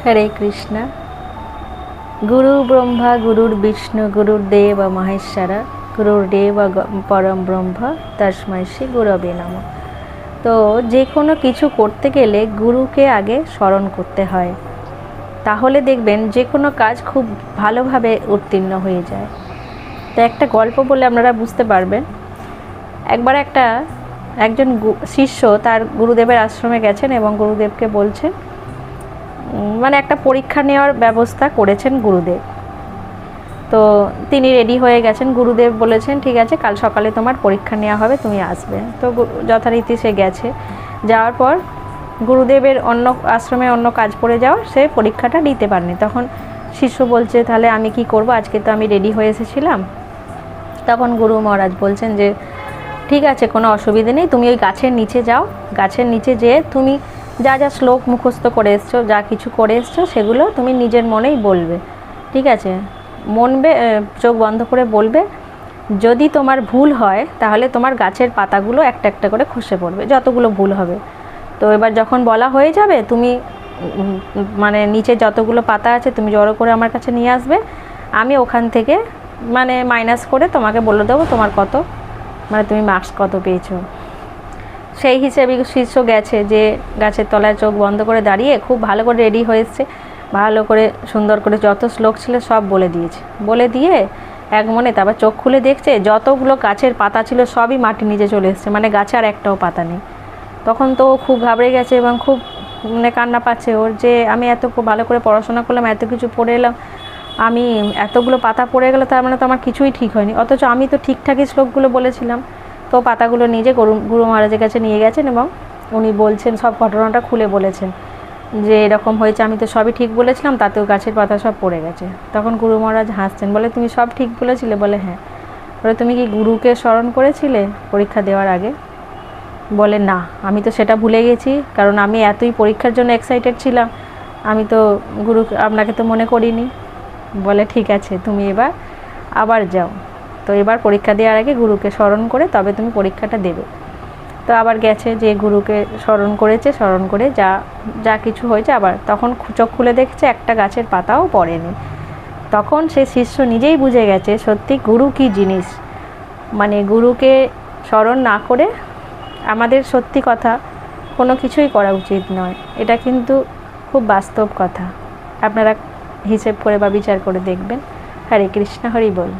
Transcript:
হরে কৃষ্ণ। গুরু ব্রহ্মা গুরুর বিষ্ণু গুরুর্দেব মহেশ্বর গুরুর্দেব পরম ব্রহ্ম তস্मै শ্রী গুরবে নমঃ। তো যে কোনো কিছু করতে গেলে গুরুকে আগে স্মরণ করতে হয়, তাহলে দেখবেন যে কোনো কাজ খুব ভালোভাবে উত্তীর্ণ হয়ে যায়। তো একটা গল্প বলে আপনারা বুঝতে পারবেন। একবার একজন শিষ্য তার গুরুদেবের আশ্রমে গেছেন এবং গুরুদেবকে বলছেন, মানে একটা পরীক্ষা নেওয়ার ব্যবস্থা করেছেন গুরুদেব। তো তিনি রেডি হয়ে গেছেন। গুরুদেব বলেছেন, ঠিক আছে, কাল সকালে তোমার পরীক্ষা নেওয়া হবে, তুমি আসবে। তো যথারীতি সে গেছে। যাওয়ার পর গুরুদেবের অন্য আশ্রমে অন্য কাজ পড়ে যাওয়া, সে পরীক্ষাটা দিতে পারেনি। তখন শিষ্য বলছে, তাহলে আমি কি করব, আজকে তো আমি রেডি হয়ে এসেছিলাম। তখন গুরু মহারাজ বলছেন যে, ঠিক আছে, কোনো অসুবিধে নেই, তুমি ওই গাছের নিচে যাও। গাছের নিচে যেয়ে তুমি যা যা শ্লোক মুখস্থ করে এসছো, যা কিছু করে এসছো, সেগুলো তুমি নিজের মনেই বলবে, ঠিক আছে? চোখ বন্ধ করে বলবে। যদি তোমার ভুল হয় তাহলে তোমার গাছের পাতাগুলো একটা একটা করে খসে পড়বে, যতগুলো ভুল হবে। তো এবার যখন বলা হয়ে যাবে, তুমি মানে নিচে যতগুলো পাতা আছে তুমি জড়ো করে আমার কাছে নিয়ে আসবে। আমি ওখান থেকে মানে মাইনাস করে তোমাকে বলে দেবো তোমার কত, মানে তুমি মার্কস কত পেয়েছো। সেই হিসেবে শিষ্য গেছে, যে গাছের তলায় চোখ বন্ধ করে দাঁড়িয়ে খুব ভালো করে রেডি হয়েছে, ভালো করে সুন্দর করে যত শ্লোক ছিল সব বলে দিয়েছে। বলে দিয়ে এক মনে তারপর চোখ খুলে দেখছে যতগুলো গাছের পাতা ছিল সবই মাটির নিচে চলে এসছে, মানে গাছে আর একটাও পাতা নেই। তখন তো খুব ঘাবড়ে গেছে এবং খুব মানে কান্না পাচ্ছে ওর, যে আমি এত ভালো করে পড়াশোনা করলাম, এত কিছু পড়ে এলাম, আমি এতগুলো পাতা পড়ে গেলো, তার মানে তো আমার কিছুই ঠিক হয়নি, অথচ আমি তো ঠিকঠাকই শ্লোকগুলো বলেছিলাম। তো পাতাগুলো নিজে গুরু মহারাজের কাছে নিয়ে গেছেন এবং উনি বলছেন, সব ঘটনাটা খুলে বলেছেন যে এরকম হয়েছে, আমি তো সবই ঠিক বলেছিলাম, তাতেও গাছের পাতা সব পড়ে গেছে। তখন গুরু মহারাজ হাসছেন, বলে, তুমি সব ঠিক বলেছিলে? বলে, হ্যাঁ। বলে, তুমি কি গুরুকে স্মরণ করেছিলে পরীক্ষা দেওয়ার আগে? বলে, না, আমি তো সেটা ভুলে গেছি, কারণ আমি এতই পরীক্ষার জন্য এক্সাইটেড ছিলাম, আমি তো আপনাকে তো মনে করিনি। বলে, ঠিক আছে, তুমি এবার আবার যাও। তো এবার পরীক্ষা দেওয়ার আগে গুরুকে স্মরণ করে তবে তুমি পরীক্ষাটা দেবে। তো আবার গেছে, যে গুরুকে স্মরণ করেছে, স্মরণ করে যা যা কিছু হয়েছে, আবার তখন চোখ খুলে দেখছে একটা গাছের পাতাও পড়েনি। তখন সে শিষ্য নিজেই বুঝে গেছে সত্যি গুরু কী জিনিস। মানে গুরুকে স্মরণ না করে আমাদের সত্যি কথা কোনো কিছুই করা উচিত নয়। এটা কিন্তু খুব বাস্তব কথা, আপনারা হিসেব করে বা বিচার করে দেখবেন। হরে কৃষ্ণ, হরি বল।